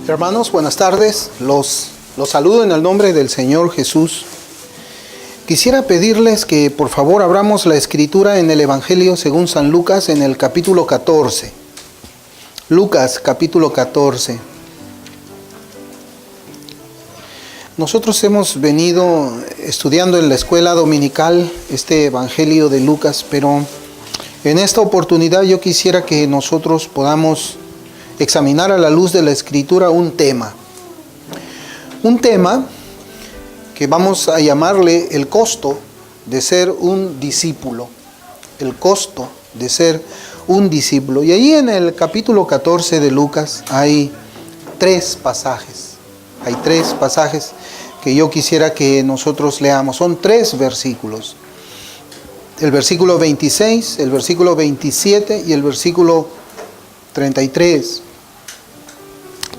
Hermanos, buenas tardes. Los saludo en el nombre del Señor Jesús. Quisiera pedirles que por favor abramos la escritura en el Evangelio según San Lucas en el capítulo 14. Lucas capítulo 14. Nosotros hemos venido estudiando en la escuela dominical este Evangelio de Lucas, pero en esta oportunidad yo quisiera que nosotros podamos examinar a la luz de la Escritura un tema que vamos a llamarle el costo de ser un discípulo. El costo de ser un discípulo. Y ahí en el capítulo 14 de Lucas hay tres pasajes. Hay tres pasajes que yo quisiera que nosotros leamos. Son tres versículos. El versículo 26, el versículo 27 y el versículo 33.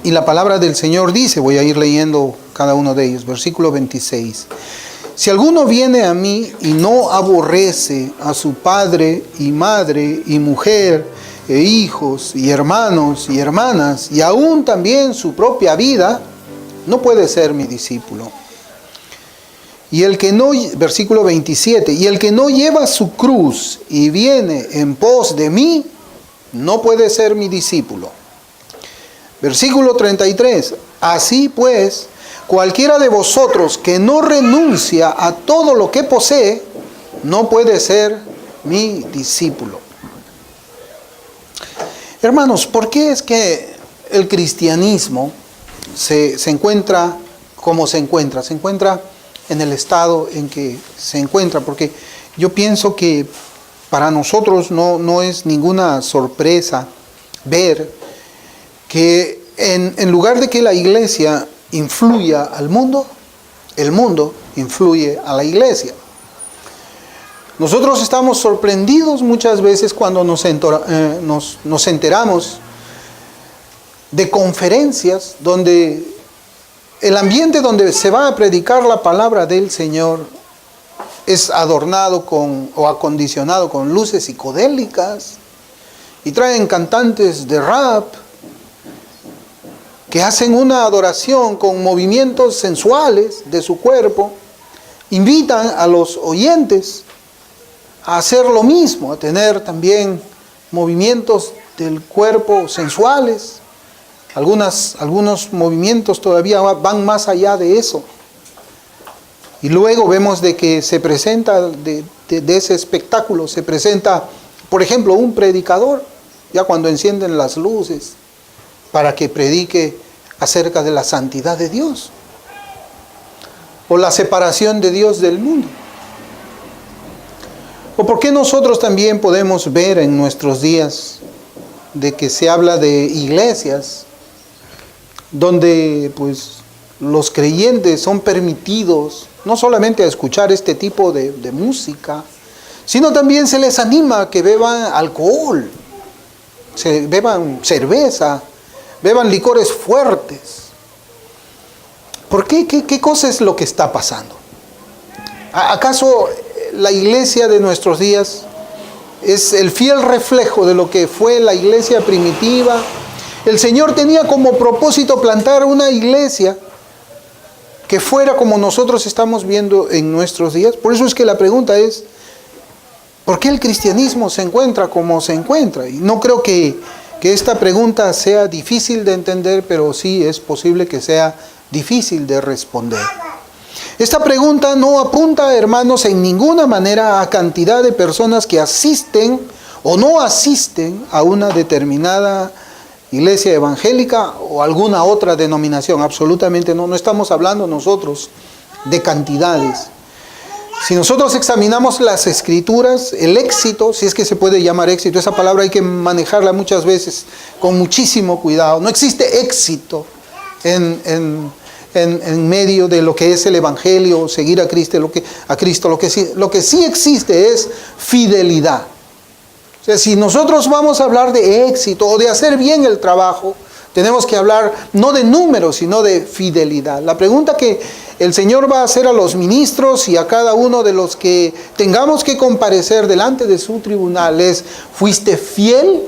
Y la palabra del Señor dice, voy a ir leyendo cada uno de ellos, versículo 26. Si alguno viene a mí y no aborrece a su padre y madre y mujer e hijos y hermanos y hermanas y aún también su propia vida, no puede ser mi discípulo. Y el que no, versículo 27, y el que no lleva su cruz y viene en pos de mí, no puede ser mi discípulo. Versículo 33, así pues, cualquiera de vosotros que no renuncia a todo lo que posee, no puede ser mi discípulo. Hermanos, ¿por qué es que el cristianismo se encuentra como se encuentra? Se encuentra en el estado en que se encuentra, porque yo pienso que para nosotros no es ninguna sorpresa ver que en lugar de que la iglesia influya al mundo, el mundo influye a la iglesia. Nosotros estamos sorprendidos muchas veces cuando nos enteramos de conferencias donde el ambiente donde se va a predicar la palabra del Señor es adornado o acondicionado con luces psicodélicas y traen cantantes de rap que hacen una adoración con movimientos sensuales de su cuerpo, invitan a los oyentes a hacer lo mismo, a tener también movimientos del cuerpo sensuales. Algunos movimientos todavía van más allá de eso. Y luego vemos de que se presenta, de ese espectáculo, se presenta, por ejemplo, un predicador, ya cuando encienden las luces, para que predique acerca de la santidad de Dios, o la separación de Dios del mundo. ¿O por qué nosotros también podemos ver en nuestros días de que se habla de iglesias donde pues los creyentes son permitidos no solamente a escuchar este tipo de música, sino también se les anima a que beban alcohol, se beban cerveza, beban licores fuertes? ¿Por qué? ¿Qué cosa es lo que está pasando? ¿Acaso la iglesia de nuestros días es el fiel reflejo de lo que fue la iglesia primitiva? El Señor tenía como propósito plantar una iglesia que fuera como nosotros estamos viendo en nuestros días. Por eso es que la pregunta es, ¿por qué el cristianismo se encuentra como se encuentra? Y no creo que esta pregunta sea difícil de entender, pero sí es posible que sea difícil de responder. Esta pregunta no apunta, hermanos, en ninguna manera a cantidad de personas que asisten o no asisten a una determinada iglesia evangélica o alguna otra denominación. Absolutamente no estamos hablando nosotros de cantidades. Si nosotros examinamos las Escrituras, el éxito, si es que se puede llamar éxito, esa palabra hay que manejarla muchas veces con muchísimo cuidado. No existe éxito en medio de lo que es el Evangelio, seguir a Cristo. Lo que sí existe es fidelidad. O sea, si nosotros vamos a hablar de éxito o de hacer bien el trabajo, tenemos que hablar no de números, sino de fidelidad. La pregunta que el Señor va a hacer a los ministros y a cada uno de los que tengamos que comparecer delante de su tribunal es, ¿fuiste fiel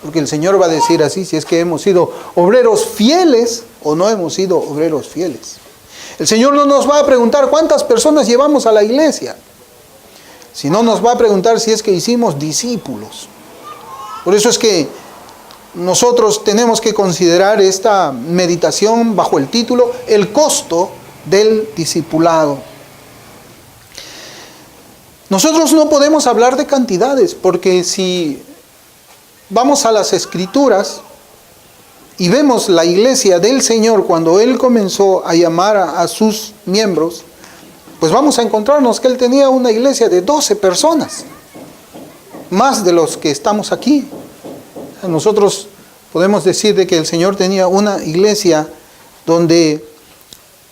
Porque el Señor va a decir así, si es que hemos sido obreros fieles o no hemos sido obreros fieles. El Señor no nos va a preguntar cuántas personas llevamos a la iglesia, sino nos va a preguntar si es que hicimos discípulos. Por eso es que nosotros tenemos que considerar esta meditación bajo el título El costo del discipulado. Nosotros no podemos hablar de cantidades, porque si vamos a las Escrituras y vemos la iglesia del Señor cuando Él comenzó a llamar a sus miembros, pues vamos a encontrarnos que Él tenía una iglesia de 12 personas, más de los que estamos aquí. Nosotros podemos decir de que el Señor tenía una iglesia donde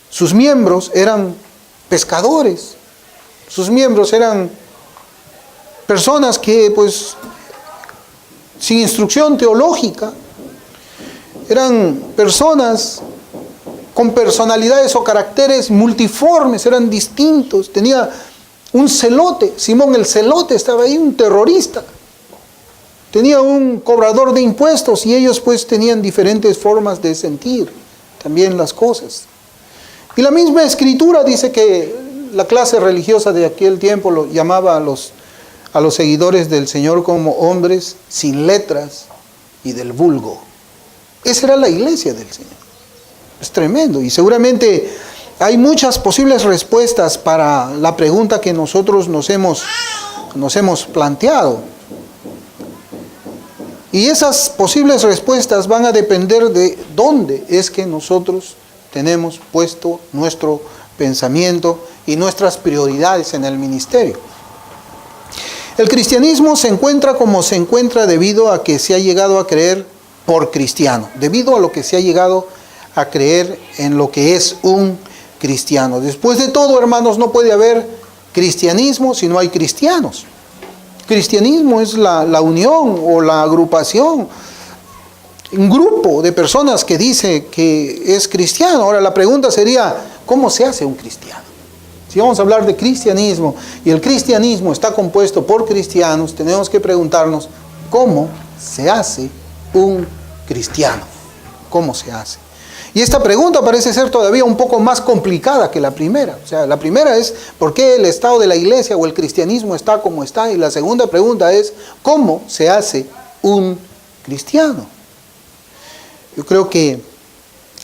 sus miembros eran pescadores, sus miembros eran personas que pues sin instrucción teológica, eran personas con personalidades o caracteres multiformes, eran distintos. Tenía un celote, Simón el celote estaba ahí, un terrorista. Tenía un cobrador de impuestos y ellos pues tenían diferentes formas de sentir también las cosas. Y la misma Escritura dice que la clase religiosa de aquel tiempo lo llamaba a los seguidores del Señor como hombres sin letras y del vulgo. Esa era la iglesia del Señor. Es tremendo. Y seguramente hay muchas posibles respuestas para la pregunta que nosotros nos hemos planteado. Y esas posibles respuestas van a depender de dónde es que nosotros tenemos puesto nuestro pensamiento y nuestras prioridades en el ministerio. El cristianismo se encuentra como se encuentra debido a que se ha llegado a creer por cristiano, debido a lo que se ha llegado a creer en lo que es un cristiano. Después de todo, hermanos, no puede haber cristianismo si no hay cristianos. Cristianismo es la unión o la agrupación, un grupo de personas que dice que es cristiano. Ahora la pregunta sería, ¿cómo se hace un cristiano? Si vamos a hablar de cristianismo y el cristianismo está compuesto por cristianos, tenemos que preguntarnos, ¿cómo se hace un cristiano? ¿Cómo se hace? Y esta pregunta parece ser todavía un poco más complicada que la primera. O sea, la primera es, ¿por qué el estado de la iglesia o el cristianismo está como está? Y la segunda pregunta es, ¿cómo se hace un cristiano? Yo creo que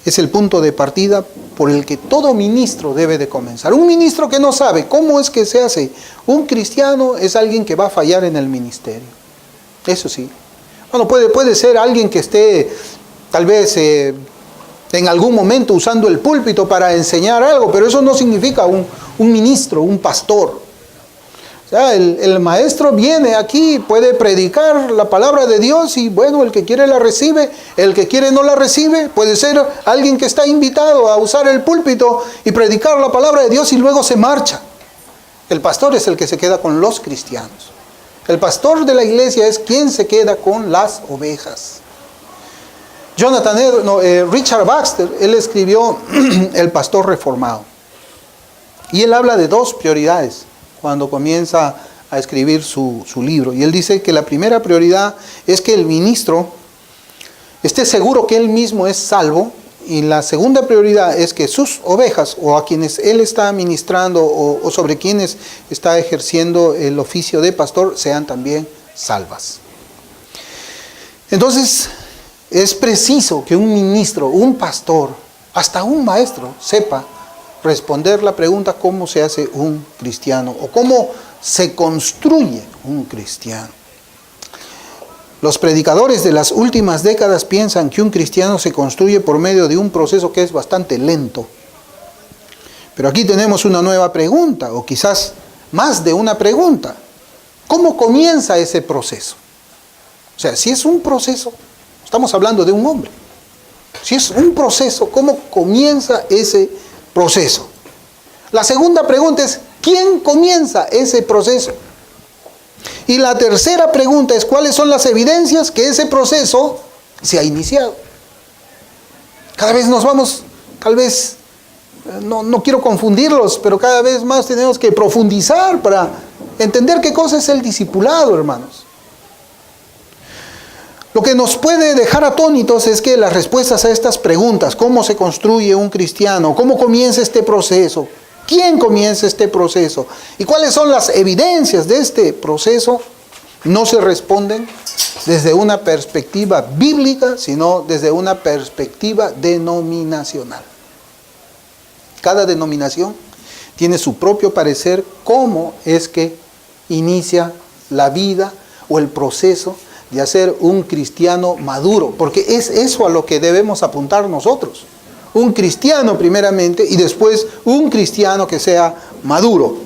es el punto de partida por el que todo ministro debe de comenzar. Un ministro que no sabe cómo es que se hace un cristiano es alguien que va a fallar en el ministerio. Eso sí. Bueno, puede ser alguien que esté tal vez en algún momento usando el púlpito para enseñar algo, pero eso no significa un ministro, un pastor. O sea, el maestro viene aquí, puede predicar la palabra de Dios y bueno, el que quiere la recibe, el que quiere no la recibe. Puede ser alguien que está invitado a usar el púlpito y predicar la palabra de Dios y luego se marcha. El pastor es el que se queda con los cristianos. El pastor de la iglesia es quien se queda con las ovejas. Richard Baxter, él escribió El pastor reformado. Y él habla de dos prioridades cuando comienza a escribir su libro. Y él dice que la primera prioridad es que el ministro esté seguro que él mismo es salvo. Y la segunda prioridad es que sus ovejas, o a quienes él está ministrando, o sobre quienes está ejerciendo el oficio de pastor, sean también salvas. Entonces, es preciso que un ministro, un pastor, hasta un maestro sepa responder la pregunta ¿cómo se hace un cristiano? O ¿cómo se construye un cristiano? Los predicadores de las últimas décadas piensan que un cristiano se construye por medio de un proceso que es bastante lento. Pero aquí tenemos una nueva pregunta, o quizás más de una pregunta. ¿Cómo comienza ese proceso? O sea, si es un proceso, estamos hablando de un hombre. Si es un proceso, ¿cómo comienza ese proceso? La segunda pregunta es, ¿quién comienza ese proceso? Y la tercera pregunta es, ¿cuáles son las evidencias que ese proceso se ha iniciado? Cada vez nos vamos, tal vez, no quiero confundirlos, pero cada vez más tenemos que profundizar para entender qué cosa es el discipulado, hermanos. Lo que nos puede dejar atónitos es que las respuestas a estas preguntas, ¿cómo se construye un cristiano? ¿Cómo comienza este proceso? ¿Quién comienza este proceso? ¿Y cuáles son las evidencias de este proceso? No se responden desde una perspectiva bíblica, sino desde una perspectiva denominacional. Cada denominación tiene su propio parecer cómo es que inicia la vida o el proceso de hacer un cristiano maduro, porque es eso a lo que debemos apuntar nosotros. Un cristiano primeramente y después un cristiano que sea maduro.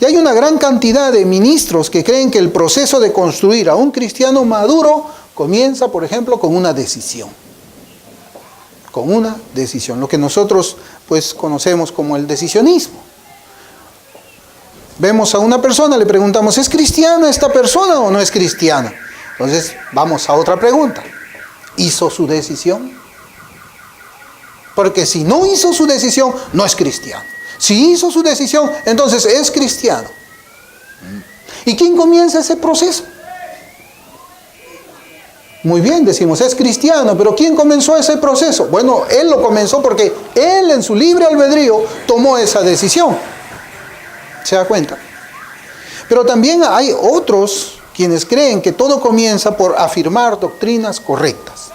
Y hay una gran cantidad de ministros que creen que el proceso de construir a un cristiano maduro comienza, por ejemplo, con una decisión. Con una decisión, lo que nosotros pues conocemos como el decisionismo. Vemos a una persona, le preguntamos, ¿es cristiana esta persona o no es cristiana? Entonces, vamos a otra pregunta. ¿Hizo su decisión? Porque si no hizo su decisión, no es cristiano. Si hizo su decisión, entonces es cristiano. ¿Y quién comienza ese proceso? Muy bien, decimos, es cristiano, pero ¿quién comenzó ese proceso? Bueno, él lo comenzó porque él en su libre albedrío tomó esa decisión. ¿Se da cuenta? Pero también hay otros quienes creen que todo comienza por afirmar doctrinas correctas.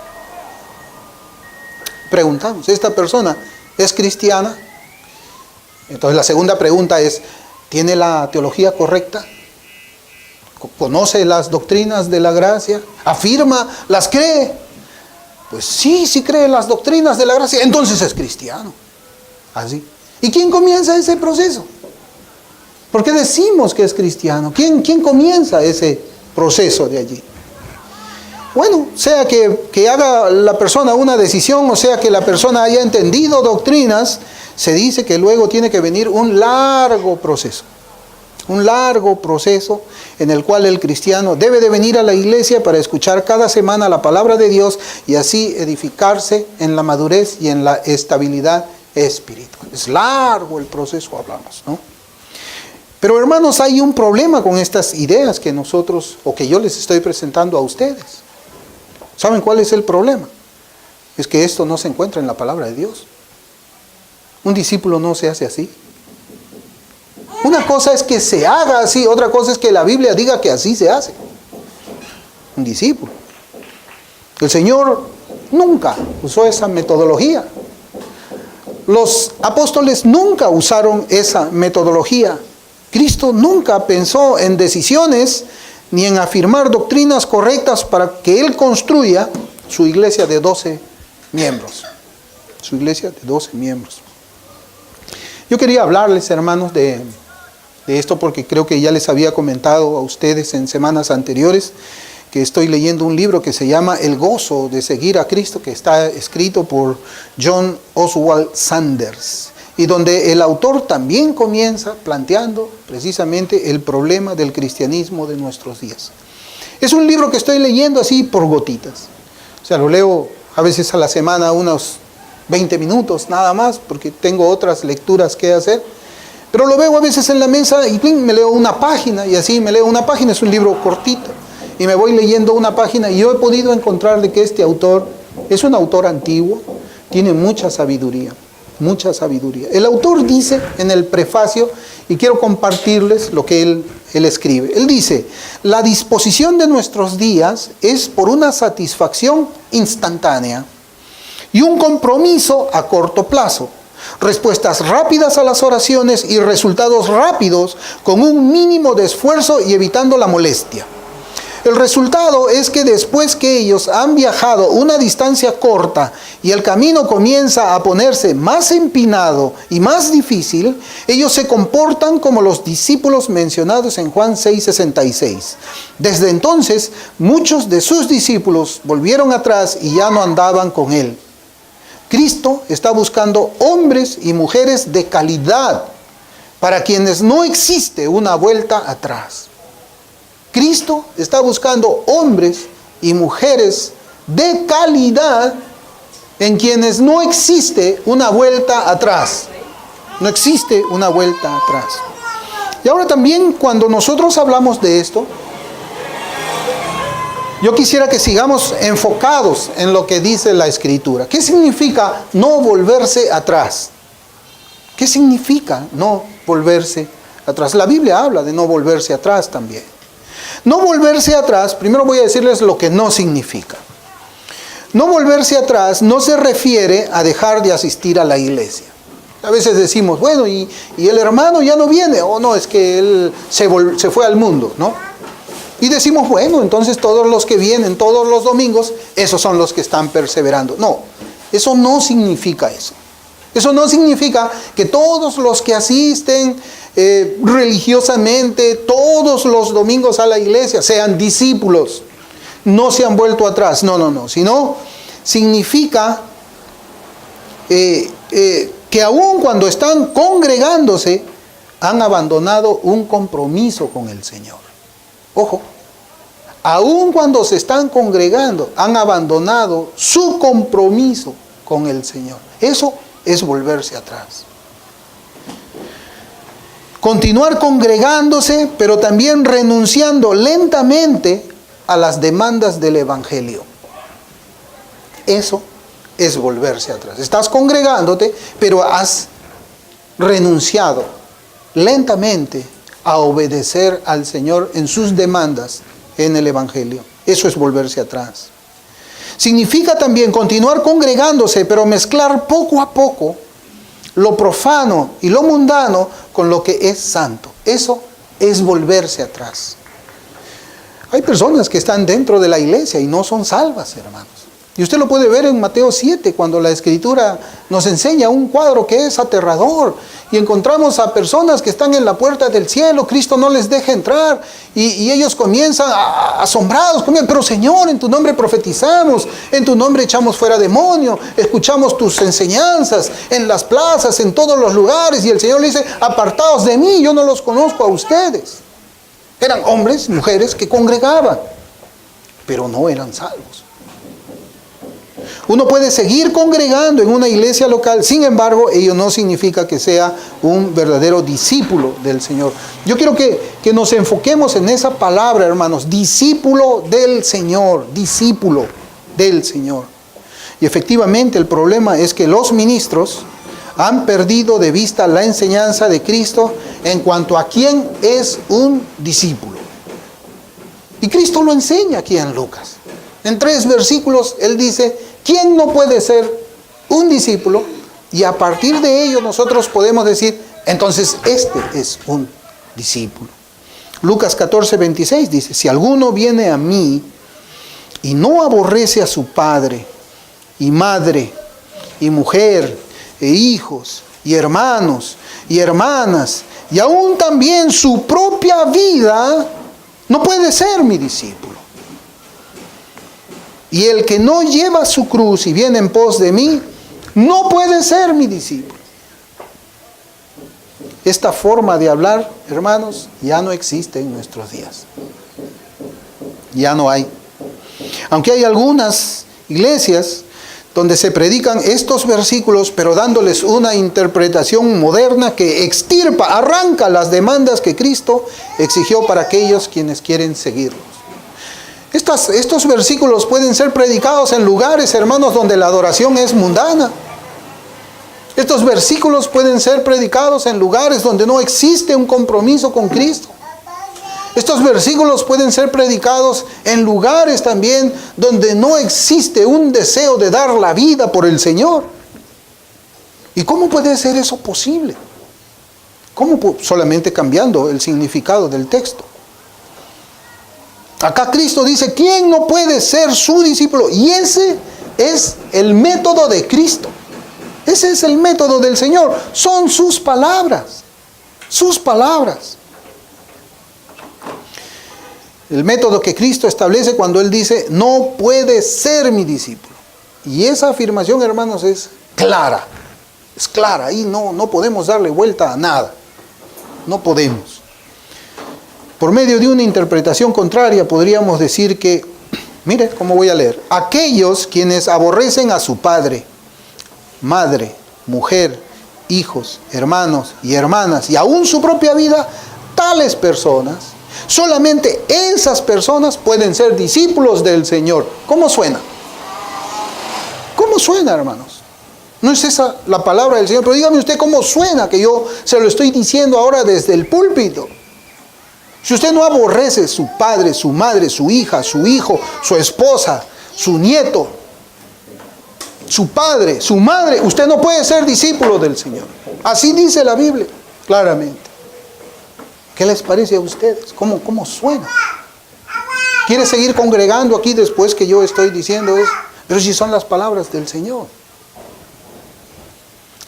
Preguntamos, ¿esta persona es cristiana? Entonces la segunda pregunta es, ¿tiene la teología correcta? ¿Conoce las doctrinas de la gracia? ¿Afirma? ¿Las cree? Pues sí cree las doctrinas de la gracia, entonces es cristiano. Así. ¿Y quién comienza ese proceso? ¿Por qué decimos que es cristiano? ¿Quién comienza ese proceso de allí? Bueno, sea que haga la persona una decisión, o sea que la persona haya entendido doctrinas, se dice que luego tiene que venir un largo proceso. Un largo proceso en el cual el cristiano debe de venir a la iglesia para escuchar cada semana la palabra de Dios y así edificarse en la madurez y en la estabilidad espiritual. Es largo el proceso, hablamos, ¿no? Pero hermanos, hay un problema con estas ideas que nosotros, o que yo les estoy presentando a ustedes. ¿Saben cuál es el problema? Es que esto no se encuentra en la palabra de Dios. Un discípulo no se hace así. Una cosa es que se haga así, otra cosa es que la Biblia diga que así se hace. Un discípulo. El Señor nunca usó esa metodología. Los apóstoles nunca usaron esa metodología. Cristo nunca pensó en decisiones ni en afirmar doctrinas correctas para que Él construya su iglesia de 12 miembros. Su iglesia de 12 miembros. Yo quería hablarles, hermanos, de esto porque creo que ya les había comentado a ustedes en semanas anteriores que estoy leyendo un libro que se llama El gozo de seguir a Cristo, que está escrito por John Oswald Sanders, y donde el autor también comienza planteando precisamente el problema del cristianismo de nuestros días. Es un libro que estoy leyendo así por gotitas. O sea, lo leo a veces a la semana unos 20 minutos nada más, porque tengo otras lecturas que hacer. Pero lo veo a veces en la mesa y me leo una página, y así me leo una página, es un libro cortito. Y me voy leyendo una página y yo he podido encontrar de que este autor es un autor antiguo, tiene mucha sabiduría. Mucha sabiduría. El autor dice en el prefacio, y quiero compartirles lo que él escribe. Él dice, la disposición de nuestros días es por una satisfacción instantánea y un compromiso a corto plazo. Respuestas rápidas a las oraciones y resultados rápidos con un mínimo de esfuerzo y evitando la molestia. El resultado es que después que ellos han viajado una distancia corta y el camino comienza a ponerse más empinado y más difícil, ellos se comportan como los discípulos mencionados en Juan 6:66. Desde entonces, muchos de sus discípulos volvieron atrás y ya no andaban con él. Cristo está buscando hombres y mujeres de calidad, para quienes no existe una vuelta atrás. Cristo está buscando hombres y mujeres de calidad en quienes no existe una vuelta atrás. No existe una vuelta atrás. Y ahora también cuando nosotros hablamos de esto, yo quisiera que sigamos enfocados en lo que dice la Escritura. ¿Qué significa no volverse atrás? ¿Qué significa no volverse atrás? La Biblia habla de no volverse atrás también. No volverse atrás, primero voy a decirles lo que no significa. No volverse atrás no se refiere a dejar de asistir a la iglesia. A veces decimos, bueno, y el hermano ya no viene, o no, es que él se fue al mundo, ¿no? Y decimos, bueno, entonces todos los que vienen todos los domingos, esos son los que están perseverando. No, eso no significa eso. Eso no significa que todos los que asisten religiosamente todos los domingos a la iglesia sean discípulos, no se han vuelto atrás. No, sino significa que aun cuando están congregándose, han abandonado un compromiso con el Señor. Ojo, aun cuando se están congregando, han abandonado su compromiso con el Señor. Eso es volverse atrás. Continuar congregándose, pero también renunciando lentamente a las demandas del Evangelio. Eso es volverse atrás. Estás congregándote, pero has renunciado lentamente a obedecer al Señor en sus demandas en el Evangelio. Eso es volverse atrás. Significa también continuar congregándose, pero mezclar poco a poco lo profano y lo mundano con lo que es santo. Eso es volverse atrás. Hay personas que están dentro de la iglesia y no son salvas, hermanos. Y usted lo puede ver en Mateo 7, cuando la Escritura nos enseña un cuadro que es aterrador. Y encontramos a personas que están en la puerta del cielo, Cristo no les deja entrar. Y ellos comienzan asombrados, pero Señor, en tu nombre profetizamos, en tu nombre echamos fuera demonios, escuchamos tus enseñanzas en las plazas, en todos los lugares. Y el Señor le dice, apartaos de mí, yo no los conozco a ustedes. Eran hombres, mujeres que congregaban, pero no eran salvos. Uno puede seguir congregando en una iglesia local, sin embargo, ello no significa que sea un verdadero discípulo del Señor. Yo quiero que nos enfoquemos en esa palabra, hermanos, discípulo del Señor, discípulo del Señor. Y efectivamente el problema es que los ministros han perdido de vista la enseñanza de Cristo en cuanto a quién es un discípulo. Y Cristo lo enseña aquí en Lucas. En 3 versículos Él dice, ¿quién no puede ser un discípulo? Y a partir de ello nosotros podemos decir, entonces este es un discípulo. Lucas 14:26 dice, si alguno viene a mí y no aborrece a su padre y madre y mujer e hijos y hermanos y hermanas y aún también su propia vida, no puede ser mi discípulo. Y el que no lleva su cruz y viene en pos de mí, no puede ser mi discípulo. Esta forma de hablar, hermanos, ya no existe en nuestros días. Ya no hay. Aunque hay algunas iglesias donde se predican estos versículos, pero dándoles una interpretación moderna que extirpa, arranca las demandas que Cristo exigió para aquellos quienes quieren seguirlos. Estos versículos pueden ser predicados en lugares, hermanos, donde la adoración es mundana. Estos versículos pueden ser predicados en lugares donde no existe un compromiso con Cristo. Estos versículos pueden ser predicados en lugares también donde no existe un deseo de dar la vida por el Señor. ¿Y cómo puede ser eso posible? ¿Cómo? Solamente cambiando el significado del texto. Acá Cristo dice, ¿quién no puede ser su discípulo? Y ese es el método de Cristo. Ese es el método del Señor. Son sus palabras. Sus palabras. El método que Cristo establece cuando Él dice, no puede ser mi discípulo. Y esa afirmación, hermanos, es clara. Es clara. Ahí no podemos darle vuelta a nada. No podemos. Por medio de una interpretación contraria podríamos decir que, mire cómo voy a leer, aquellos quienes aborrecen a su padre, madre, mujer, hijos, hermanos y hermanas, y aún su propia vida, tales personas Solamente esas personas pueden ser discípulos del Señor. ¿Cómo suena? ¿Cómo suena, hermanos? No es esa la palabra del Señor, pero dígame usted cómo suena, que yo se lo estoy diciendo ahora desde el púlpito. Si usted no aborrece su padre, su madre, su hija, su hijo, su esposa, su nieto, su padre, su madre, usted no puede ser discípulo del Señor. Así dice la Biblia, claramente. ¿Qué les parece a ustedes? ¿Cómo suena? ¿Quiere seguir congregando aquí después que yo estoy diciendo eso? Pero si son las palabras del Señor.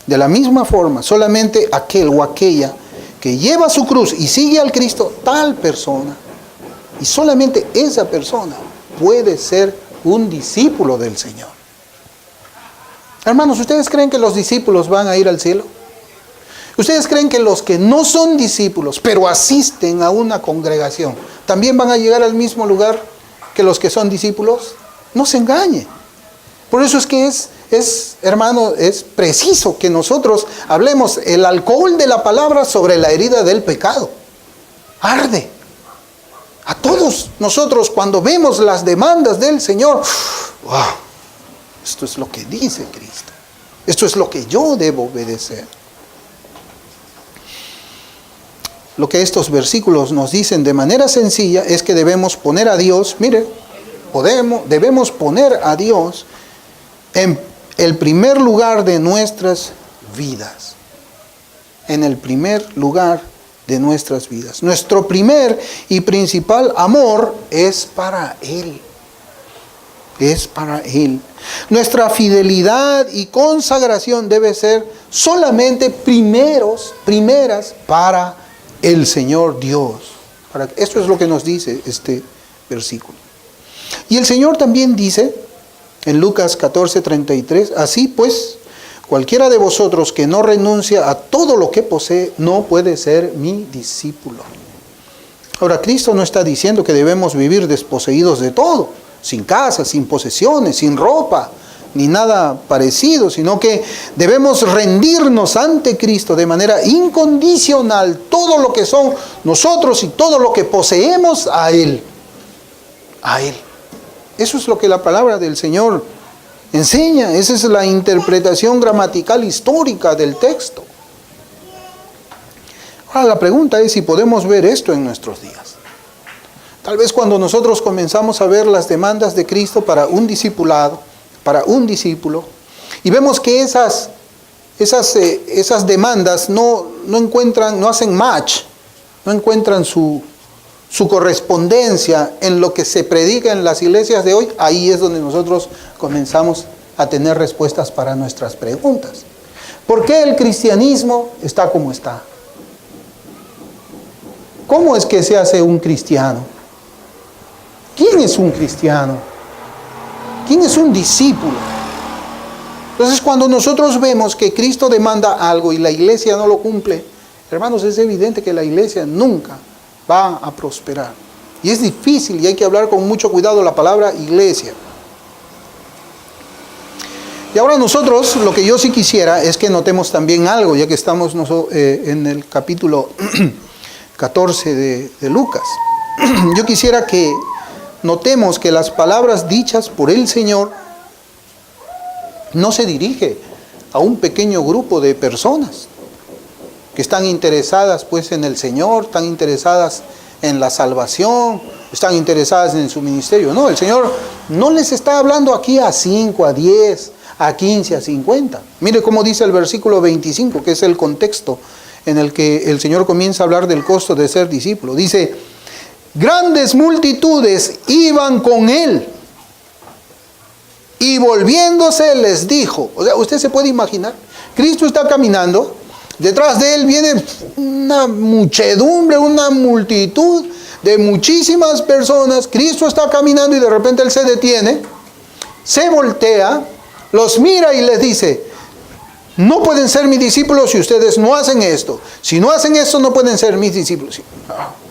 De la misma forma, solamente aquel o aquella que lleva su cruz y sigue al Cristo, tal persona, y solamente esa persona puede ser un discípulo del Señor. Hermanos, ¿ustedes creen que los discípulos van a ir al cielo? ¿Ustedes creen que los que no son discípulos, pero asisten a una congregación, también van a llegar al mismo lugar que los que son discípulos? No se engañe. Por eso es que hermano, es preciso que nosotros hablemos el alcohol de la palabra sobre la herida del pecado. Arde. A todos nosotros cuando vemos las demandas del Señor, wow, esto es lo que dice Cristo. Esto es lo que yo debo obedecer. Lo que estos versículos nos dicen de manera sencilla es que debemos poner a Dios, debemos poner a Dios en el primer lugar de nuestras vidas. En el primer lugar de nuestras vidas. Nuestro primer y principal amor es para Él. Es para Él. Nuestra fidelidad y consagración debe ser solamente primeras para el Señor Dios. Esto es lo que nos dice este versículo. Y el Señor también dice en Lucas 14:33, así pues, cualquiera de vosotros que no renuncia a todo lo que posee, no puede ser mi discípulo. Ahora, Cristo no está diciendo que debemos vivir desposeídos de todo, sin casa, sin posesiones, sin ropa, ni nada parecido, sino que debemos rendirnos ante Cristo de manera incondicional, todo lo que son nosotros y todo lo que poseemos a Él. A Él. Eso es lo que la palabra del Señor enseña. Esa es la interpretación gramatical histórica del texto. Ahora la pregunta es si podemos ver esto en nuestros días. Tal vez cuando nosotros comenzamos a ver las demandas de Cristo para un discipulado, para un discípulo, y vemos que esas demandas no hacen match, no encuentran su correspondencia en lo que se predica en las iglesias de hoy, ahí es donde nosotros comenzamos a tener respuestas para nuestras preguntas. ¿Por qué el cristianismo está como está? ¿Cómo es que se hace un cristiano? ¿Quién es un cristiano? ¿Quién es un discípulo? Entonces, cuando nosotros vemos que Cristo demanda algo y la iglesia no lo cumple, hermanos, es evidente que la iglesia nunca va a prosperar. Y es difícil y hay que hablar con mucho cuidado la palabra iglesia. Y ahora nosotros, lo que yo sí quisiera es que notemos también algo, ya que estamos en el capítulo 14 de Lucas. Yo quisiera que notemos que las palabras dichas por el Señor no se dirige a un pequeño grupo de personas que están interesadas pues en el Señor, están interesadas en la salvación, están interesadas en su ministerio. No, el Señor no les está hablando aquí a 5, a 10, a 15, a 50. Mire cómo dice el versículo 25, que es el contexto en el que el Señor comienza a hablar del costo de ser discípulo. Dice, grandes multitudes iban con Él y volviéndose les dijo, o sea, usted se puede imaginar, Cristo está caminando, detrás de Él viene una muchedumbre, una multitud de muchísimas personas. Cristo está caminando y de repente Él se detiene, se voltea, los mira y les dice, no pueden ser mis discípulos si ustedes no hacen esto. Si no hacen esto, no pueden ser mis discípulos.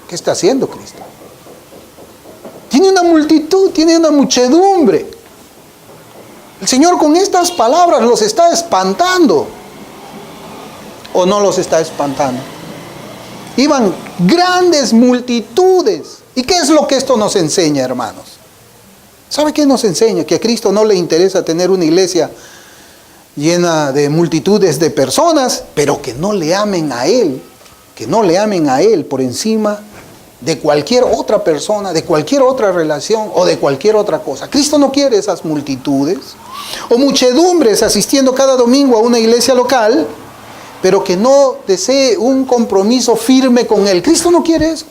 ¿Qué está haciendo Cristo? Tiene una multitud, tiene una muchedumbre. El Señor con estas palabras los está espantando. ¿O no los está espantando? Iban grandes multitudes. ¿Y qué es lo que esto nos enseña, hermanos? ¿Sabe qué nos enseña? Que a Cristo no le interesa tener una iglesia llena de multitudes de personas, pero que no le amen a Él, que no le amen a Él por encima de cualquier otra persona, de cualquier otra relación o de cualquier otra cosa. Cristo no quiere esas multitudes o muchedumbres asistiendo cada domingo a una iglesia local, pero que no desee un compromiso firme con Él. Cristo no quiere eso.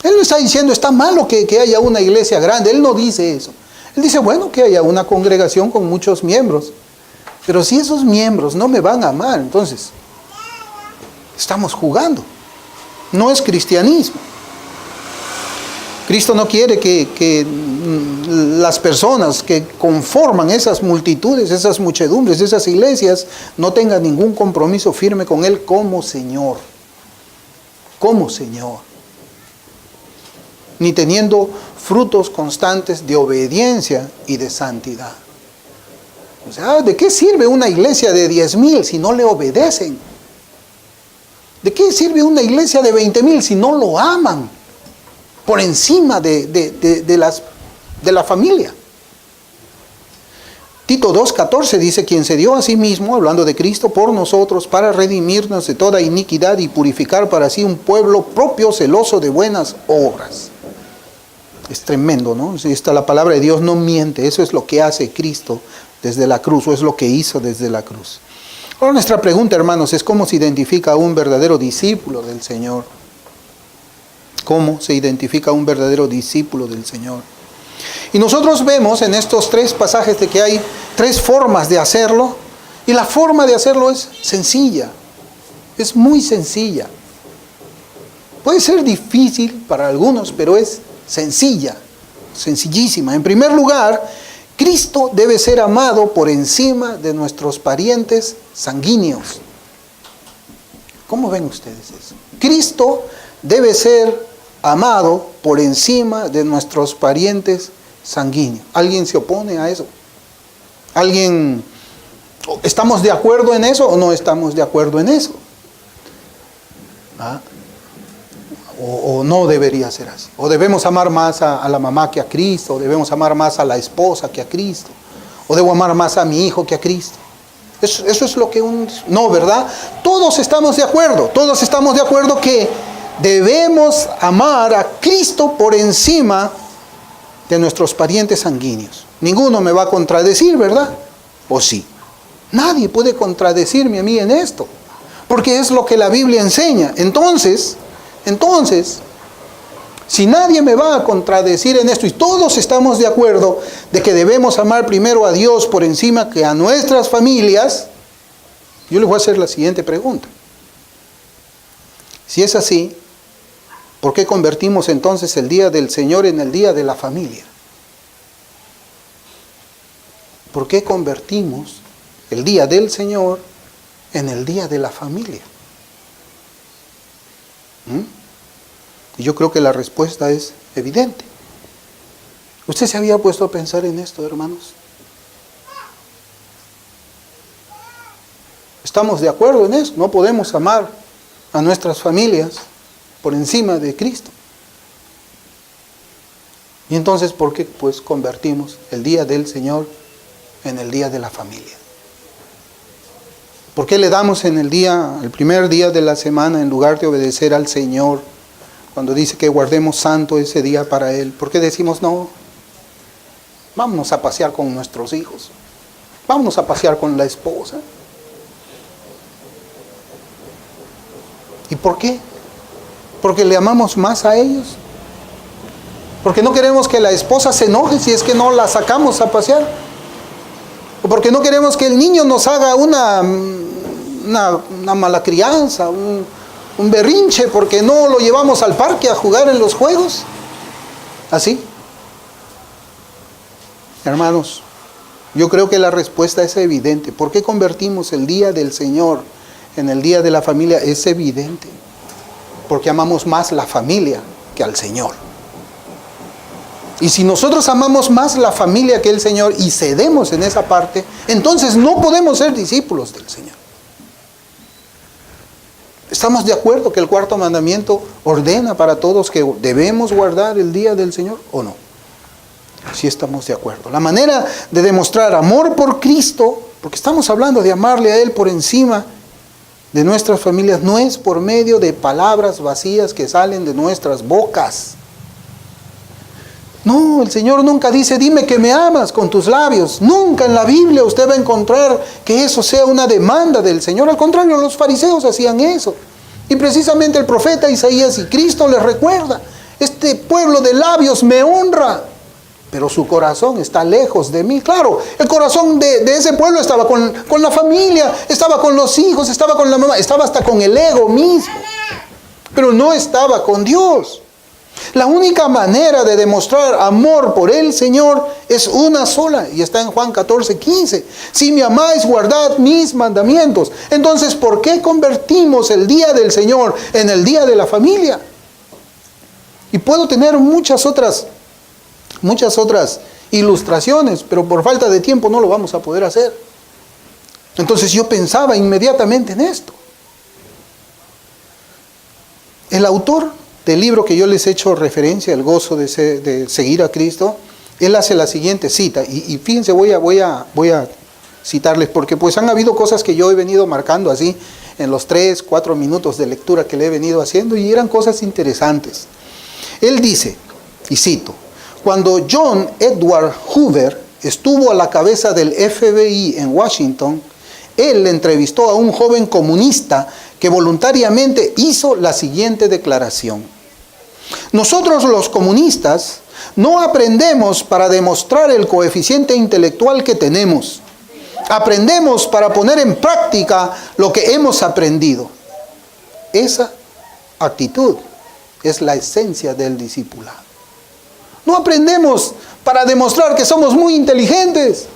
Él no está diciendo, está malo que haya una iglesia grande. Él no dice eso. Él dice, bueno, que haya una congregación con muchos miembros. Pero si esos miembros no me van a amar, entonces estamos jugando. No es cristianismo. Cristo no quiere que las personas que conforman esas multitudes, esas muchedumbres, esas iglesias, no tengan ningún compromiso firme con Él como Señor. Como Señor. Ni teniendo frutos constantes de obediencia y de santidad. O sea, ¿de qué sirve una iglesia de 10,000 si no le obedecen? ¿De qué sirve una iglesia de 20,000 si no lo aman por encima de la familia? Tito 2:14 dice, quien se dio a sí mismo, hablando de Cristo, por nosotros, para redimirnos de toda iniquidad y purificar para sí un pueblo propio, celoso de buenas obras. Es tremendo, ¿no? La palabra de Dios no miente. Eso es lo que hace Cristo desde la cruz, o es lo que hizo desde la cruz. Ahora nuestra pregunta, hermanos, es ¿cómo se identifica a un verdadero discípulo del Señor? ¿Cómo se identifica a un verdadero discípulo del Señor? Y nosotros vemos en estos 3 pasajes de que hay 3 formas de hacerlo, y la forma de hacerlo es sencilla, es muy sencilla. Puede ser difícil para algunos, pero es sencilla, sencillísima. En primer lugar, Cristo debe ser amado por encima de nuestros parientes sanguíneos. ¿Cómo ven ustedes eso? Cristo debe ser amado por encima de nuestros parientes sanguíneos. ¿Alguien se opone a eso? ¿Alguien? ¿Estamos de acuerdo en eso o no estamos de acuerdo en eso? ¿Ah? O no debería ser así. O debemos amar más a la mamá que a Cristo. O debemos amar más a la esposa que a Cristo. O debo amar más a mi hijo que a Cristo. Eso es lo que no, ¿verdad? Todos estamos de acuerdo. Todos estamos de acuerdo que debemos amar a Cristo por encima de nuestros parientes sanguíneos. Ninguno me va a contradecir, ¿verdad? ¿O sí? Nadie puede contradecirme a mí en esto. Porque es lo que la Biblia enseña. Entonces, si nadie me va a contradecir en esto y todos estamos de acuerdo de que debemos amar primero a Dios por encima que a nuestras familias, yo les voy a hacer la siguiente pregunta. Si es así, ¿por qué convertimos entonces el día del Señor en el día de la familia? ¿Por qué convertimos el día del Señor en el día de la familia? Y yo creo que la respuesta es evidente. ¿Usted se había puesto a pensar en esto, hermanos? ¿Estamos de acuerdo en eso? No podemos amar a nuestras familias por encima de Cristo. Y entonces, ¿por qué pues convertimos el día del Señor en el día de la familia? ¿Por qué le damos el primer día de la semana, en lugar de obedecer al Señor, cuando dice que guardemos santo ese día para Él? ¿Por qué decimos no? Vámonos a pasear con nuestros hijos. Vámonos a pasear con la esposa. ¿Y por qué? ¿Porque le amamos más a ellos? ¿Porque no queremos que la esposa se enoje si es que no la sacamos a pasear? ¿O porque no queremos que el niño nos haga una mala crianza, un berrinche, porque no lo llevamos al parque a jugar en los juegos? ¿Así? Hermanos, yo creo que la respuesta es evidente. ¿Por qué convertimos el día del Señor en el día de la familia? Es evidente. Porque amamos más la familia que al Señor. Y si nosotros amamos más la familia que el Señor y cedemos en esa parte, entonces no podemos ser discípulos del Señor. ¿Estamos de acuerdo que el cuarto mandamiento ordena para todos que debemos guardar el día del Señor o no? Sí estamos de acuerdo. La manera de demostrar amor por Cristo, porque estamos hablando de amarle a Él por encima de nuestras familias, no es por medio de palabras vacías que salen de nuestras bocas. No, el Señor nunca dice, dime que me amas con tus labios. Nunca en la Biblia usted va a encontrar que eso sea una demanda del Señor. Al contrario, los fariseos hacían eso. Y precisamente el profeta Isaías y Cristo les recuerda, este pueblo de labios me honra, pero su corazón está lejos de mí. Claro, el corazón de ese pueblo estaba con la familia, estaba con los hijos, estaba con la mamá, estaba hasta con el ego mismo, pero no estaba con Dios. La única manera de demostrar amor por el Señor es una sola, y está en Juan 14:15. Si me amáis, guardad mis mandamientos. Entonces, ¿por qué convertimos el día del Señor en el día de la familia? Y puedo tener muchas otras ilustraciones, pero por falta de tiempo no lo vamos a poder hacer. Entonces yo pensaba inmediatamente en esto. El autor del libro que yo les he hecho referencia, El gozo de seguir a Cristo, él hace la siguiente cita, y fíjense, voy a citarles, porque pues han habido cosas que yo he venido marcando así, en los 3-4 minutos de lectura que le he venido haciendo, y eran cosas interesantes. Él dice, y cito, cuando John Edward Hoover estuvo a la cabeza del FBI en Washington, él entrevistó a un joven comunista que voluntariamente hizo la siguiente declaración: nosotros los comunistas no aprendemos para demostrar el coeficiente intelectual que tenemos. Aprendemos para poner en práctica lo que hemos aprendido. Esa actitud es la esencia del discipulado. No aprendemos para demostrar que somos muy inteligentes.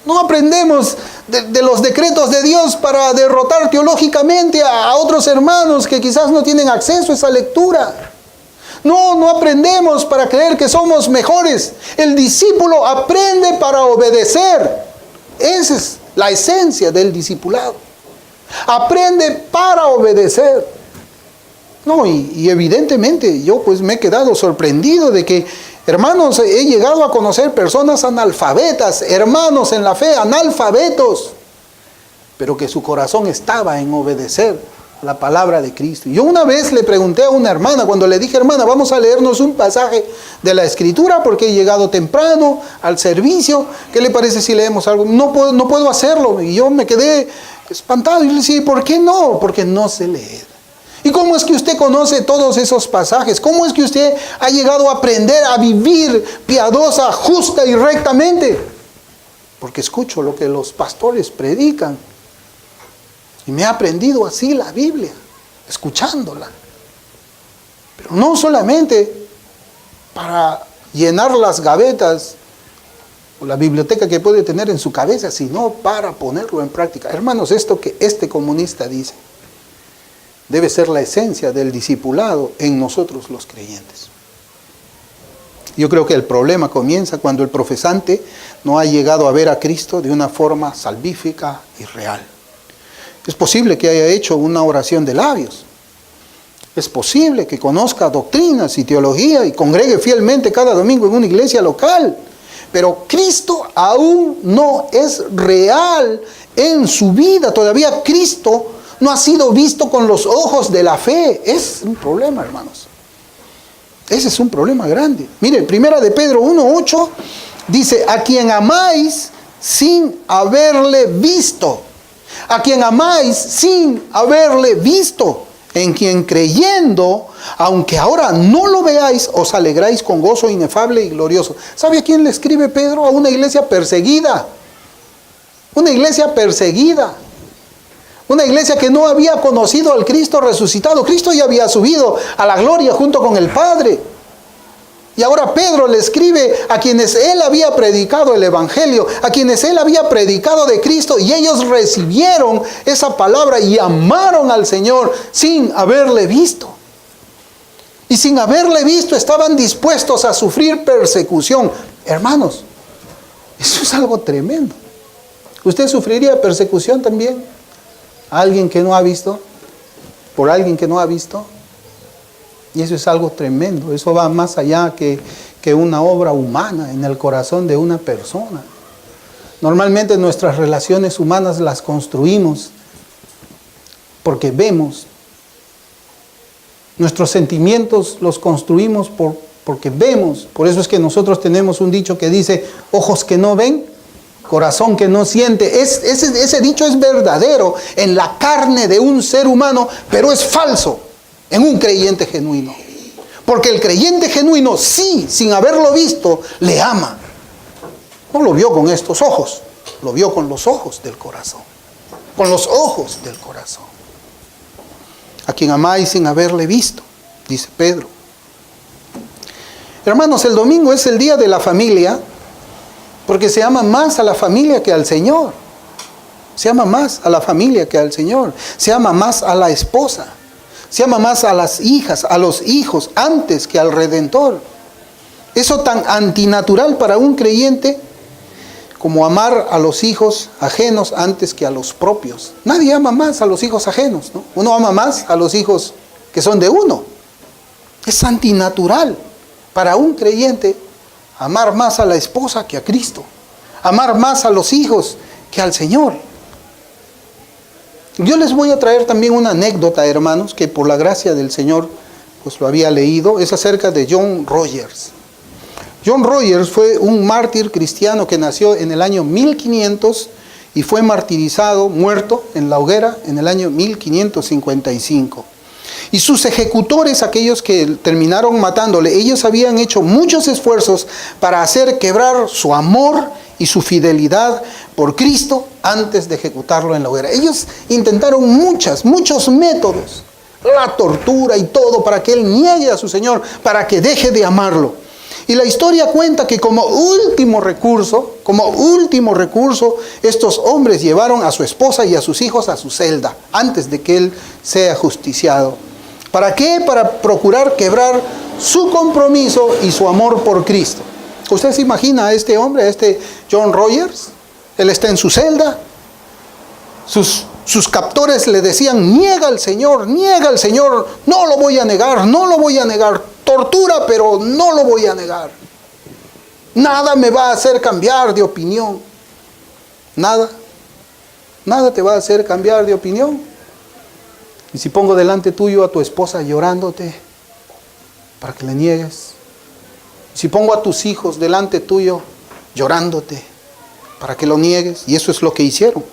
No aprendemos de los decretos de Dios para derrotar teológicamente a otros hermanos que quizás no tienen acceso a esa lectura. No aprendemos para creer que somos mejores. El discípulo aprende para obedecer. Esa es la esencia del discipulado. Aprende para obedecer. Y evidentemente yo pues me he quedado sorprendido de que, hermanos, he llegado a conocer personas analfabetas, hermanos en la fe, analfabetos, pero que su corazón estaba en obedecer la palabra de Cristo. Yo una vez le pregunté a una hermana, cuando le dije, hermana, vamos a leernos un pasaje de la Escritura porque he llegado temprano al servicio, ¿qué le parece si leemos algo? No puedo hacerlo. Y yo me quedé espantado y le decía, ¿por qué no? Porque no sé leer. ¿Y cómo es que usted conoce todos esos pasajes? ¿Cómo es que usted ha llegado a aprender a vivir piadosa, justa y rectamente? Porque escucho lo que los pastores predican. Y me he aprendido así la Biblia, escuchándola. Pero no solamente para llenar las gavetas o la biblioteca que puede tener en su cabeza, sino para ponerlo en práctica. Hermanos, esto que este comunista dice debe ser la esencia del discipulado en nosotros los creyentes. Yo creo que el problema comienza cuando el profesante no ha llegado a ver a Cristo de una forma salvífica y real. Es posible que haya hecho una oración de labios. Es posible que conozca doctrinas y teología y congregue fielmente cada domingo en una iglesia local. Pero Cristo aún no es real en su vida. Todavía Cristo no ha sido visto con los ojos de la fe. Es un problema, hermanos. Ese es un problema grande. Mire, primera de Pedro 1:8 dice, a quien amáis sin haberle visto. A quien amáis sin haberle visto. En quien creyendo, aunque ahora no lo veáis, os alegráis con gozo inefable y glorioso. ¿Sabe a quién le escribe Pedro? A una iglesia perseguida. Una iglesia perseguida. Una iglesia que no había conocido al Cristo resucitado. Cristo ya había subido a la gloria junto con el Padre. Y ahora Pedro le escribe a quienes él había predicado el Evangelio, a quienes él había predicado de Cristo, y ellos recibieron esa palabra y amaron al Señor sin haberle visto. Y sin haberle visto estaban dispuestos a sufrir persecución. Hermanos, eso es algo tremendo. ¿Usted sufriría persecución también? ¿Alguien que no ha visto? por alguien que no ha visto. Y eso es algo tremendo. Eso va más allá que una obra humana en el corazón de una persona. Normalmente nuestras relaciones humanas las construimos porque vemos. Nuestros sentimientos los construimos porque vemos. Por eso es que nosotros tenemos un dicho que dice, ojos que no ven, corazón que no siente. Ese dicho es verdadero en la carne de un ser humano, pero es falso en un creyente genuino. Porque el creyente genuino, sí, sin haberlo visto, le ama. No lo vio con estos ojos, lo vio con los ojos del corazón. Con los ojos del corazón. A quien amáis sin haberle visto, dice Pedro. Hermanos, el domingo es el día de la familia, porque se ama más a la familia que al Señor. Se ama más a la familia que al Señor. Se ama más a la esposa. Se ama más a las hijas, a los hijos, antes que al Redentor. Eso tan antinatural para un creyente como amar a los hijos ajenos antes que a los propios. Nadie ama más a los hijos ajenos, ¿no? Uno ama más a los hijos que son de uno. Es antinatural para un creyente amar más a la esposa que a Cristo. Amar más a los hijos que al Señor. Yo les voy a traer también una anécdota, hermanos, que por la gracia del Señor pues lo había leído. Es acerca de John Rogers. John Rogers fue un mártir cristiano que nació en el año 1500 y fue martirizado, muerto en la hoguera en el año 1555. Y sus ejecutores, aquellos que terminaron matándole, ellos habían hecho muchos esfuerzos para hacer quebrar su amor y su fidelidad por Cristo antes de ejecutarlo en la hoguera. Ellos intentaron muchos métodos, la tortura y todo, para que él niegue a su Señor, para que deje de amarlo. Y la historia cuenta que como último recurso, estos hombres llevaron a su esposa y a sus hijos a su celda, antes de que él sea justiciado. ¿Para qué? Para procurar quebrar su compromiso y su amor por Cristo. ¿Usted se imagina a este hombre, a este John Rogers? Él está en su celda. Sus captores le decían, niega al Señor, no lo voy a negar. Tortura, pero no lo voy a negar. Nada me va a hacer cambiar de opinión. Nada te va a hacer cambiar de opinión. Y si pongo delante tuyo a tu esposa llorándote para que le niegues. Si pongo a tus hijos delante tuyo llorándote para que lo niegues. Y eso es lo que hicieron.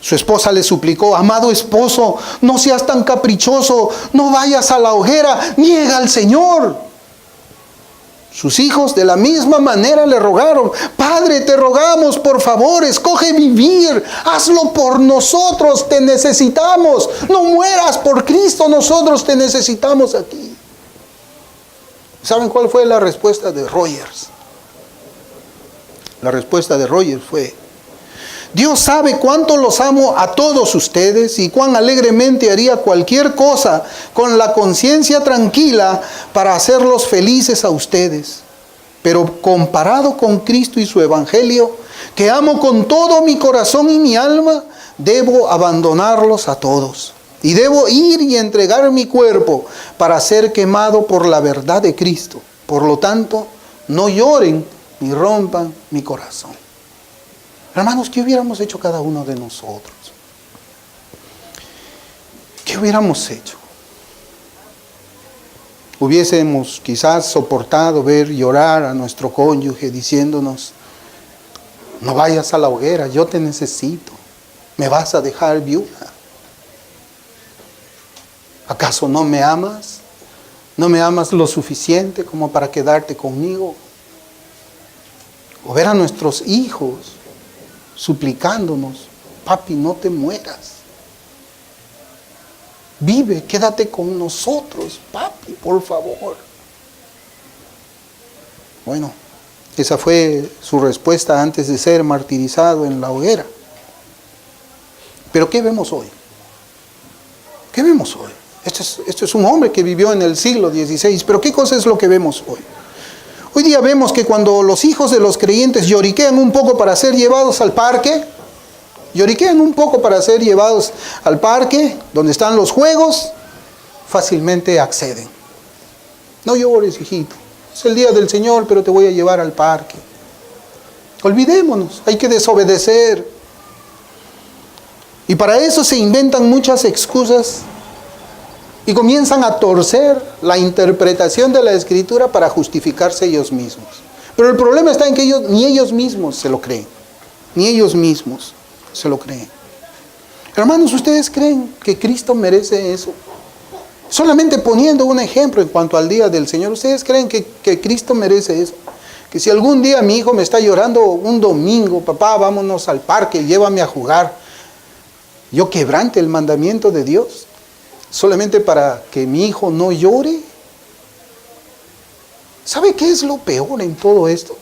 Su esposa le suplicó, amado esposo, no seas tan caprichoso, no vayas a la hoguera, niega al Señor. Sus hijos de la misma manera le rogaron, Padre, te rogamos, por favor, escoge vivir, hazlo por nosotros, te necesitamos, no mueras por Cristo, nosotros te necesitamos aquí. ¿Saben cuál fue la respuesta de Rogers? La respuesta de Rogers fue, Dios sabe cuánto los amo a todos ustedes y cuán alegremente haría cualquier cosa con la conciencia tranquila para hacerlos felices a ustedes. Pero comparado con Cristo y su Evangelio, que amo con todo mi corazón y mi alma, debo abandonarlos a todos. Y debo ir y entregar mi cuerpo para ser quemado por la verdad de Cristo. Por lo tanto, no lloren ni rompan mi corazón. Hermanos, ¿qué hubiéramos hecho cada uno de nosotros? ¿Qué hubiéramos hecho? Hubiésemos quizás soportado ver llorar a nuestro cónyuge diciéndonos, no vayas a la hoguera, yo te necesito, me vas a dejar viuda. ¿Acaso no me amas? ¿No me amas lo suficiente como para quedarte conmigo? O ver a nuestros hijos suplicándonos, papi, no te mueras. Vive, quédate con nosotros, papi, por favor. Bueno, esa fue su respuesta antes de ser martirizado en la hoguera. Pero ¿qué vemos hoy? ¿Qué vemos hoy? Esto es un hombre que vivió en el siglo XVI, pero ¿qué cosa es lo que vemos hoy? Hoy día vemos que cuando los hijos de los creyentes lloriquean un poco para ser llevados al parque, lloriquean un poco para ser llevados al parque, donde están los juegos, fácilmente acceden. No llores, hijito. Es el día del Señor, pero te voy a llevar al parque. Olvidémonos, hay que desobedecer. Y para eso se inventan muchas excusas y comienzan a torcer la interpretación de la Escritura para justificarse ellos mismos. Pero el problema está en que ni ellos mismos se lo creen. Ni ellos mismos se lo creen. Hermanos, ¿ustedes creen que Cristo merece eso? Solamente poniendo un ejemplo en cuanto al día del Señor, ¿ustedes creen que Cristo merece eso? Que si algún día mi hijo me está llorando un domingo, papá, vámonos al parque, llévame a jugar, yo quebrante el mandamiento de Dios, solamente para que mi hijo no llore. ¿Sabe qué es lo peor en todo esto?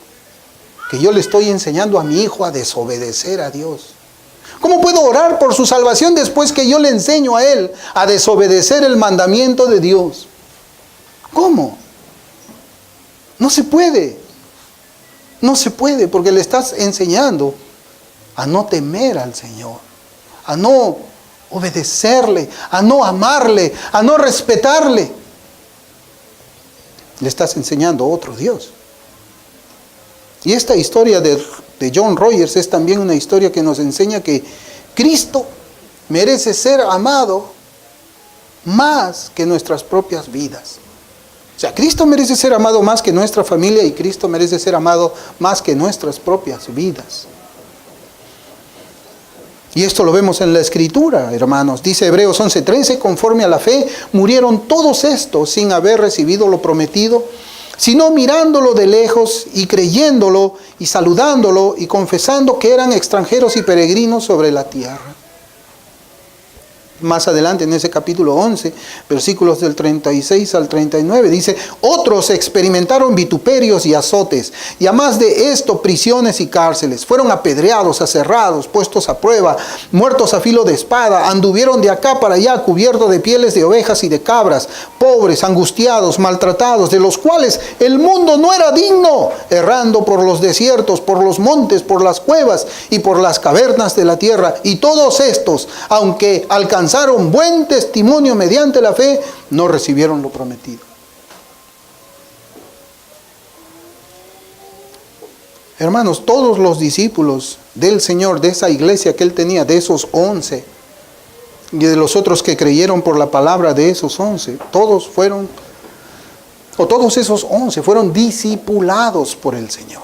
Que yo le estoy enseñando a mi hijo a desobedecer a Dios. ¿Cómo puedo orar por su salvación después que yo le enseño a él a desobedecer el mandamiento de Dios? ¿Cómo? No se puede. No se puede, porque le estás enseñando a no temer al Señor, a no obedecerle, a no amarle, a no respetarle. Le estás enseñando a otro Dios. Y esta historia de John Rogers es también una historia que nos enseña que Cristo merece ser amado más que nuestras propias vidas. O sea, Cristo merece ser amado más que nuestra familia y Cristo merece ser amado más que nuestras propias vidas. Y esto lo vemos en la Escritura, hermanos. Dice Hebreos 11:13, conforme a la fe murieron todos estos sin haber recibido lo prometido, sino mirándolo de lejos y creyéndolo y saludándolo y confesando que eran extranjeros y peregrinos sobre la tierra. Más adelante en ese capítulo 11, versículos del 36 al 39, dice, otros experimentaron vituperios y azotes, y a más de esto prisiones y cárceles. Fueron apedreados, aserrados, puestos a prueba, muertos a filo de espada, anduvieron de acá para allá cubiertos de pieles de ovejas y de cabras, pobres, angustiados, maltratados, de los cuales el mundo no era digno, errando por los desiertos, por los montes, por las cuevas y por las cavernas de la tierra. Y todos estos, aunque alcanzaron buen testimonio mediante la fe, no recibieron lo prometido. Hermanos, todos los discípulos del Señor, de esa iglesia que Él tenía, de esos 11, y de los otros que creyeron por la palabra de esos 11, todos esos 11 fueron discipulados por el Señor.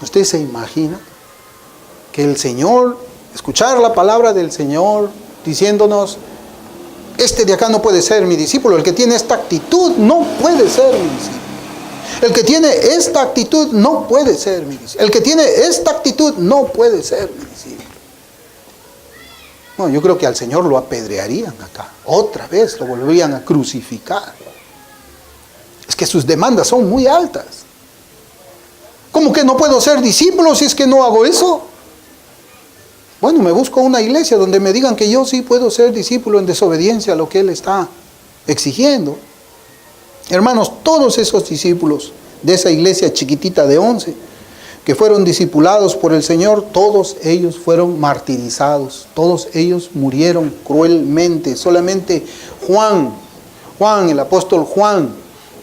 ¿Usted se imagina que el Señor, escuchar la palabra del Señor, diciéndonos, este de acá no puede ser mi discípulo, el que tiene esta actitud no puede ser mi discípulo, el que tiene esta actitud no puede ser mi discípulo, el que tiene esta actitud no puede ser mi discípulo? No, yo creo que al Señor lo apedrearían acá, otra vez lo volverían a crucificar. Es que sus demandas son muy altas. ¿Cómo que no puedo ser discípulo si es que no hago eso? Bueno, me busco una iglesia donde me digan que yo sí puedo ser discípulo en desobediencia a lo que Él está exigiendo. Hermanos, todos esos discípulos de esa iglesia chiquitita de 11, que fueron discipulados por el Señor, todos ellos fueron martirizados, todos ellos murieron cruelmente. Solamente Juan, el apóstol Juan,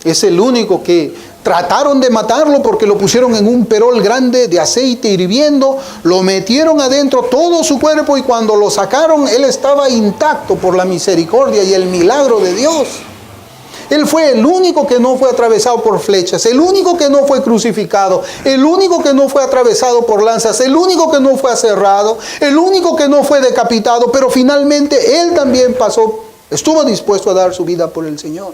es el único que trataron de matarlo porque lo pusieron en un perol grande de aceite hirviendo, lo metieron adentro todo su cuerpo y cuando lo sacaron él estaba intacto por la misericordia y el milagro de Dios. Él fue el único que no fue atravesado por flechas, el único que no fue crucificado, el único que no fue atravesado por lanzas, el único que no fue aserrado, el único que no fue decapitado, pero finalmente él también estuvo dispuesto a dar su vida por el Señor.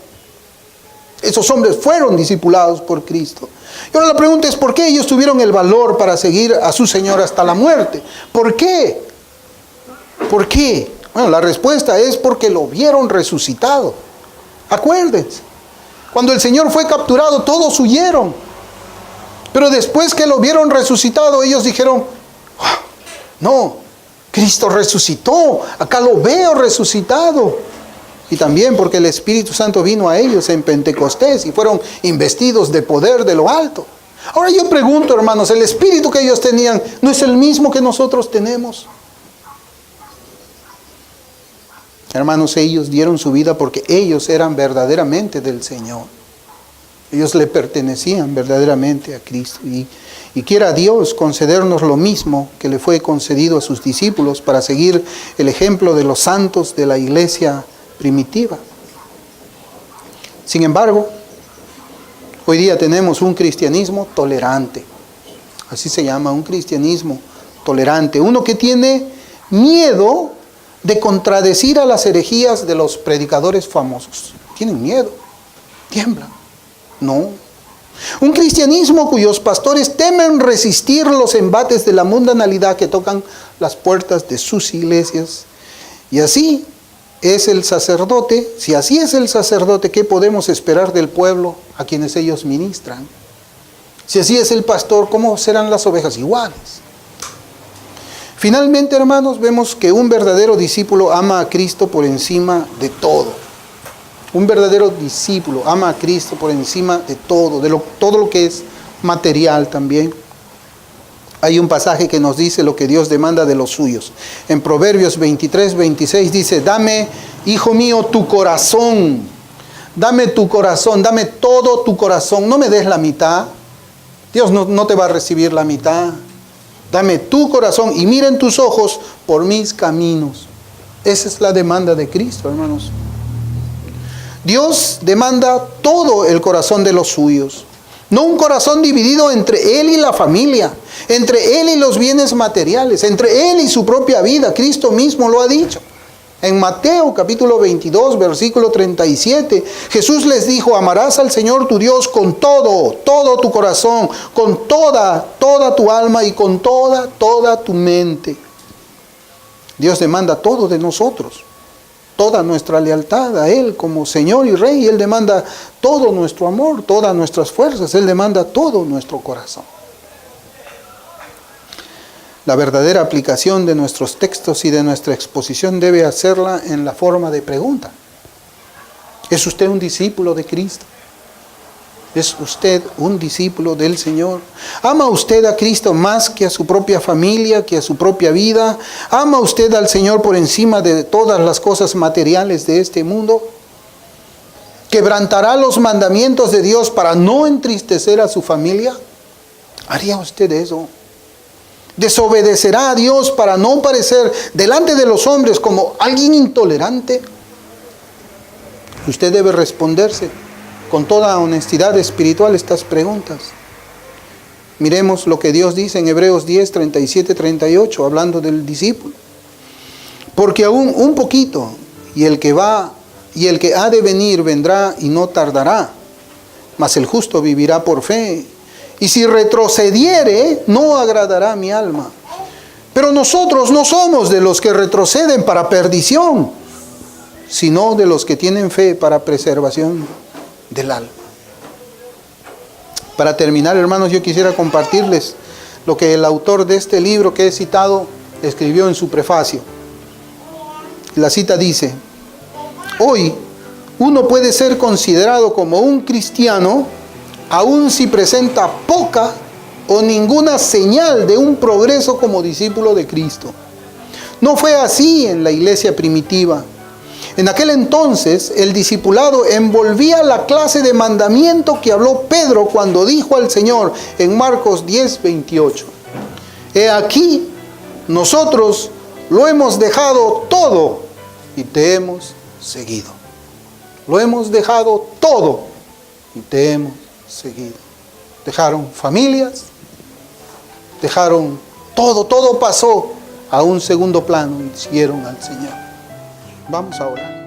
Esos hombres fueron discipulados por Cristo. Y ahora la pregunta es, ¿por qué ellos tuvieron el valor para seguir a su Señor hasta la muerte? ¿Por qué? ¿Por qué? Bueno, la respuesta es porque lo vieron resucitado. Acuérdense, cuando el Señor fue capturado, todos huyeron. Pero después que lo vieron resucitado, ellos dijeron, no, Cristo resucitó, acá lo veo resucitado. Y también porque el Espíritu Santo vino a ellos en Pentecostés y fueron investidos de poder de lo alto. Ahora yo pregunto, hermanos, ¿el Espíritu que ellos tenían no es el mismo que nosotros tenemos? Hermanos, ellos dieron su vida porque ellos eran verdaderamente del Señor. Ellos le pertenecían verdaderamente a Cristo. Y quiera Dios concedernos lo mismo que le fue concedido a sus discípulos para seguir el ejemplo de los santos de la iglesia primitiva. Sin embargo, hoy día tenemos un cristianismo tolerante. Así se llama, un cristianismo tolerante. Uno que tiene miedo de contradecir a las herejías de los predicadores famosos. Tienen miedo, tiemblan. No. Un cristianismo cuyos pastores temen resistir los embates de la mundanalidad que tocan las puertas de sus iglesias. Y así es el sacerdote. Si así es el sacerdote, ¿qué podemos esperar del pueblo a quienes ellos ministran? Si así es el pastor, ¿cómo serán las ovejas? Iguales. Finalmente, hermanos, vemos que un verdadero discípulo ama a Cristo por encima de todo. Un verdadero discípulo ama a Cristo por encima de todo, todo lo que es material también. Hay un pasaje que nos dice lo que Dios demanda de los suyos. En Proverbios 23, 26 dice: dame, hijo mío, tu corazón. Dame tu corazón, dame todo tu corazón. No me des la mitad. Dios no te va a recibir la mitad. Dame tu corazón y miren tus ojos por mis caminos. Esa es la demanda de Cristo, hermanos. Dios demanda todo el corazón de los suyos. No un corazón dividido entre Él y la familia, entre Él y los bienes materiales, entre Él y su propia vida. Cristo mismo lo ha dicho. En Mateo capítulo 22, versículo 37, Jesús les dijo: amarás al Señor tu Dios con todo tu corazón, con toda tu alma y con toda tu mente. Dios demanda todo de nosotros. Toda nuestra lealtad a Él como Señor y Rey. Él demanda todo nuestro amor, todas nuestras fuerzas. Él demanda todo nuestro corazón. La verdadera aplicación de nuestros textos y de nuestra exposición debe hacerla en la forma de pregunta. ¿Es usted un discípulo de Cristo? ¿Es usted un discípulo del Señor? ¿Ama usted a Cristo más que a su propia familia, que a su propia vida? ¿Ama usted al Señor por encima de todas las cosas materiales de este mundo? ¿Quebrantará los mandamientos de Dios para no entristecer a su familia? ¿Haría usted eso? ¿Desobedecerá a Dios para no parecer delante de los hombres como alguien intolerante? Usted debe responderse con toda honestidad espiritual estas preguntas. Miremos lo que Dios dice en Hebreos 10, 37, 38, hablando del discípulo. Porque aún un poquito, y el que ha de venir vendrá y no tardará, mas el justo vivirá por fe. Y si retrocediere, no agradará a mi alma. Pero nosotros no somos de los que retroceden para perdición, sino de los que tienen fe para preservación del alma. Para terminar, hermanos, yo quisiera compartirles lo que el autor de este libro que he citado escribió en su prefacio. La cita dice: hoy uno puede ser considerado como un cristiano aun si presenta poca o ninguna señal de un progreso como discípulo de Cristo. No fue así en la iglesia primitiva. En aquel entonces, el discipulado envolvía la clase de mandamiento que habló Pedro cuando dijo al Señor en Marcos 10, 28. He aquí, nosotros lo hemos dejado todo y te hemos seguido. Lo hemos dejado todo y te hemos seguido. Dejaron familias, dejaron todo pasó a un segundo plano y siguieron al Señor. Vamos a orar.